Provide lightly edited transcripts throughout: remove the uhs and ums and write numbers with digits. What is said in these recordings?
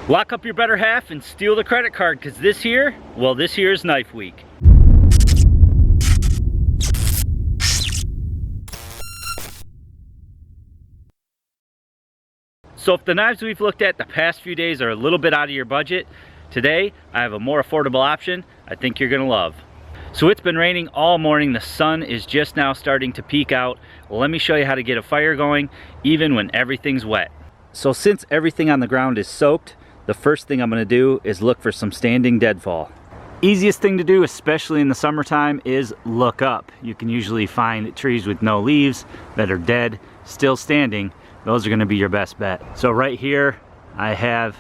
Lock up your better half and steal the credit card, because this here is knife week. So if the knives we've looked at the past few days are a little bit out of your budget, today I have a more affordable option I think you're gonna love. So it's been raining all morning, the sun is just now starting to peek out. Well, let me show you how to get a fire going even when everything's wet. So since everything on the ground is soaked, the first thing I'm gonna do is look for some standing deadfall. Easiest thing to do, especially in the summertime, is look up. You can usually find trees with no leaves that are dead, still standing. Those are gonna be your best bet. So right here, I have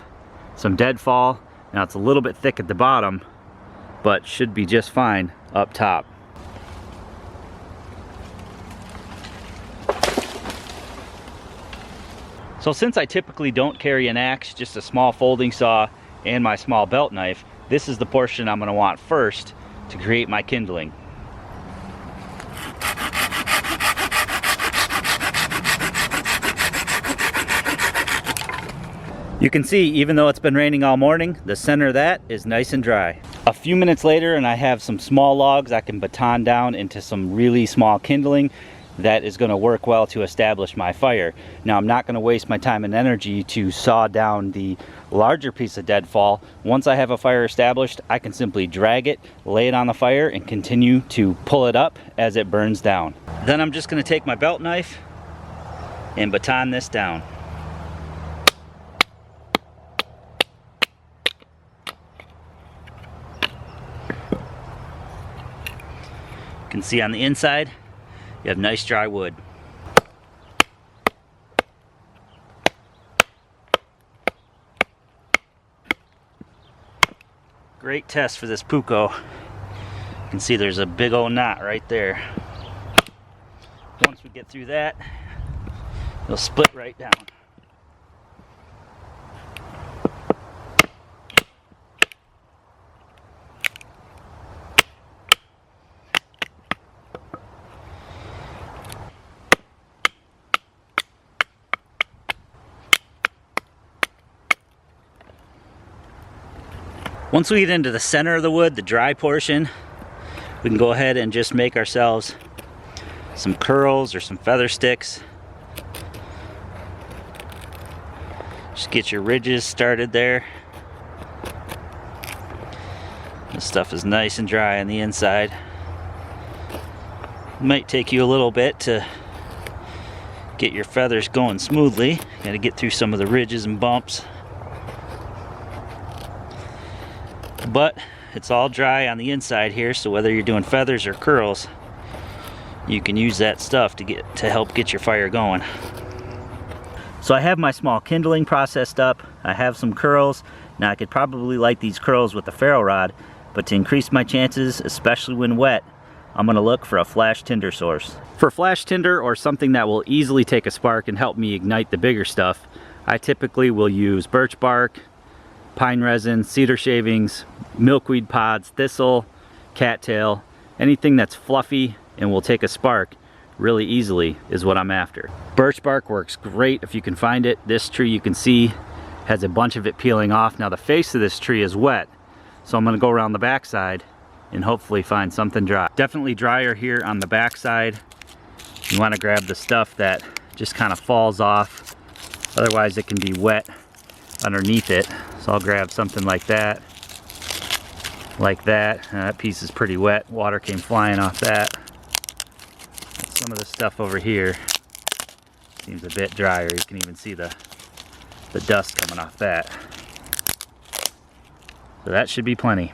some deadfall. Now it's a little bit thick at the bottom, but should be just fine up top. So since I typically don't carry an axe, just a small folding saw and my small belt knife, this is the portion I'm gonna want first to create my kindling. You can see, even though it's been raining all morning, the center of that is nice and dry. A few minutes later, and I have some small logs I can baton down into some really small kindling that is going to work well to establish my fire. Now, I'm not going to waste my time and energy to saw down the larger piece of deadfall. Once I have a fire established, I can simply drag it, lay it on the fire, and continue to pull it up as it burns down. Then I'm just going to take my belt knife and baton this down. You can see on the inside, you have nice dry wood. Great test for this Puukko. You can see there's a big old knot right there. Once we get through that, it'll split right down. Once we get into the center of the wood, the dry portion, we can go ahead and just make ourselves some curls or some feather sticks. Just get your ridges started there. This stuff is nice and dry on the inside. It might take you a little bit to get your feathers going smoothly. You gotta get through some of the ridges and bumps. But it's all dry on the inside here, so whether you're doing feathers or curls, you can use that stuff to help get your fire going. So I have my small kindling processed up. I have some curls. Now I could probably light these curls with a ferro rod, but to increase my chances, especially when wet, I'm gonna look for a flash tinder source. For flash tinder, or something that will easily take a spark and help me ignite the bigger stuff, I typically will use birch bark, pine resin, cedar shavings, milkweed pods, thistle, cattail, anything that's fluffy and will take a spark really easily is what I'm after. Birch bark works great if you can find it. This tree, you can see, has a bunch of it peeling off. Now the face of this tree is wet, so I'm gonna go around the backside and hopefully find something dry. Definitely drier here on the backside. You wanna grab the stuff that just kind of falls off. Otherwise it can be wet underneath it. So I'll grab something like that. That piece is pretty wet. Water came flying off that. Some of the stuff over here seems a bit drier. You can even see the dust coming off that. So that should be plenty.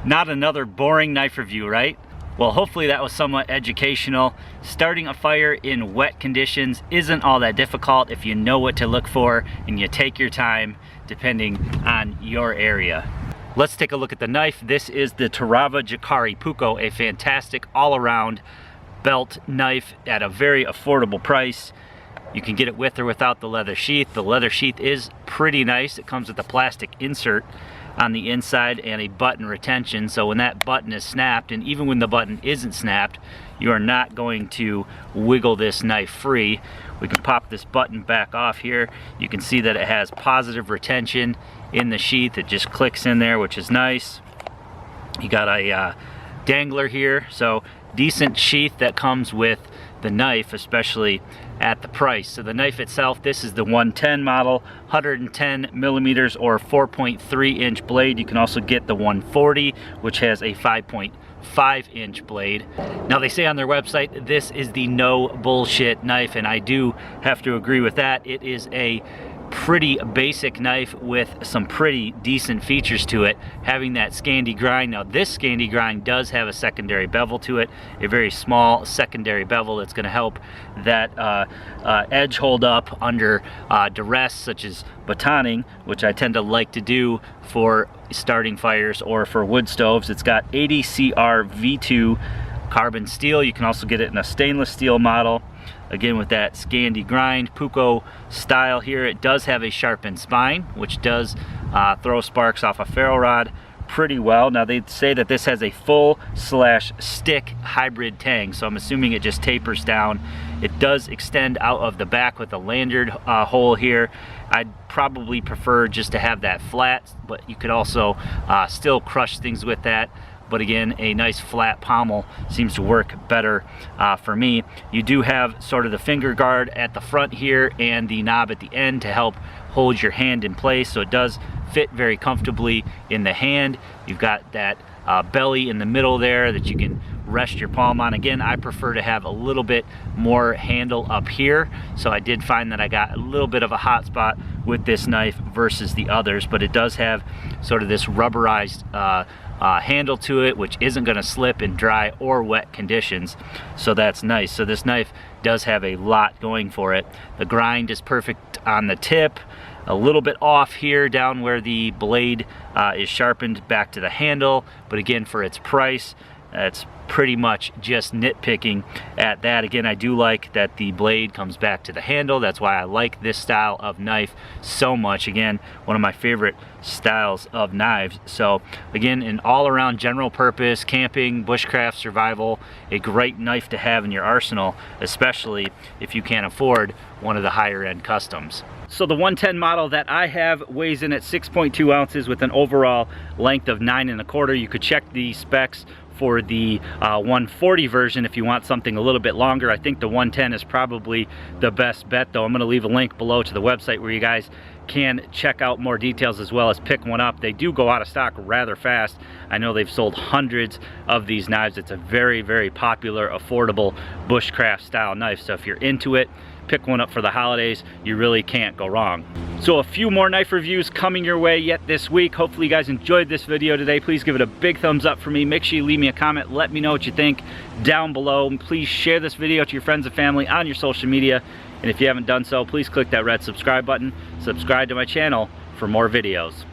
Not another boring knife review, right? Well, hopefully that was somewhat educational. Starting a fire in wet conditions isn't all that difficult if you know what to look for and you take your time depending on your area. Let's take a look at the knife. This is the Terävä Jääkäripuukko, a fantastic all-around belt knife at a very affordable price. You can get it with or without the leather sheath. The leather sheath is pretty nice. It comes with a plastic insert on the inside and a button retention, so when that button is snapped, and even when the button isn't snapped, you are not going to wiggle this knife free. We can pop this button back off here. You can see that it has positive retention in the sheath. It just clicks in there, which is nice. You got a dangler here, so decent sheath that comes with the knife, especially at the price. So the knife itself, this is the 110 model, 110 millimeters or 4.3 inch blade. You can also get the 140, which has a 5.5 inch blade. Now they say on their website this is the no bullshit knife, and I do have to agree with that. It is a pretty basic knife with some pretty decent features to it, having that Scandi grind. Now this Scandi grind does have a secondary bevel to it, a very small secondary bevel that's going to help that edge hold up under duress, such as batoning, which I tend to like to do for starting fires or for wood stoves. It's got 80 CR V2 carbon steel. You can also get it in a stainless steel model, again with that Scandi grind, Puukko style here. It does have a sharpened spine, which does throw sparks off a ferro rod pretty well. Now they say that this has a full/stick hybrid tang, so I'm assuming it just tapers down. It does extend out of the back with a lanyard hole here. I'd probably prefer just to have that flat, but you could also still crush things with that. But again, a nice flat pommel seems to work better for me. You do have sort of the finger guard at the front here and the knob at the end to help hold your hand in place, so it does fit very comfortably in the hand. You've got that belly in the middle there that you can rest your palm on. Again, I prefer to have a little bit more handle up here, so I did find that I got a little bit of a hot spot with this knife versus the others, but it does have sort of this rubberized handle to it, which isn't going to slip in dry or wet conditions, so that's nice. So this knife does have a lot going for it. The grind is perfect on the tip, a little bit off here down where the blade is sharpened back to the handle, but again, for its price, it's pretty much just nitpicking at that. Again, I do like that the blade comes back to the handle. That's why I like this style of knife so much. Again, one of my favorite styles of knives. So again, an all-around general purpose, camping, bushcraft, survival, a great knife to have in your arsenal, especially if you can't afford one of the higher end customs. So the 110 model that I have weighs in at 6.2 ounces with an overall length of 9 1/4. You could check the specs for the 140 version if you want something a little bit longer. I think the 110 is probably the best bet, though. I'm going to leave a link below to the website where you guys can check out more details as well as pick one up. They do go out of stock rather fast. I know they've sold hundreds of these knives. It's a very, very popular, affordable bushcraft style knife. So if you're into it, pick one up for the holidays. You really can't go wrong. So a few more knife reviews coming your way yet this week. Hopefully you guys enjoyed this video today. Please give it a big thumbs up for me. Make sure you leave me a comment. Let me know what you think down below. And please share this video to your friends and family on your social media. And if you haven't done so, please click that red subscribe button. Subscribe to my channel for more videos.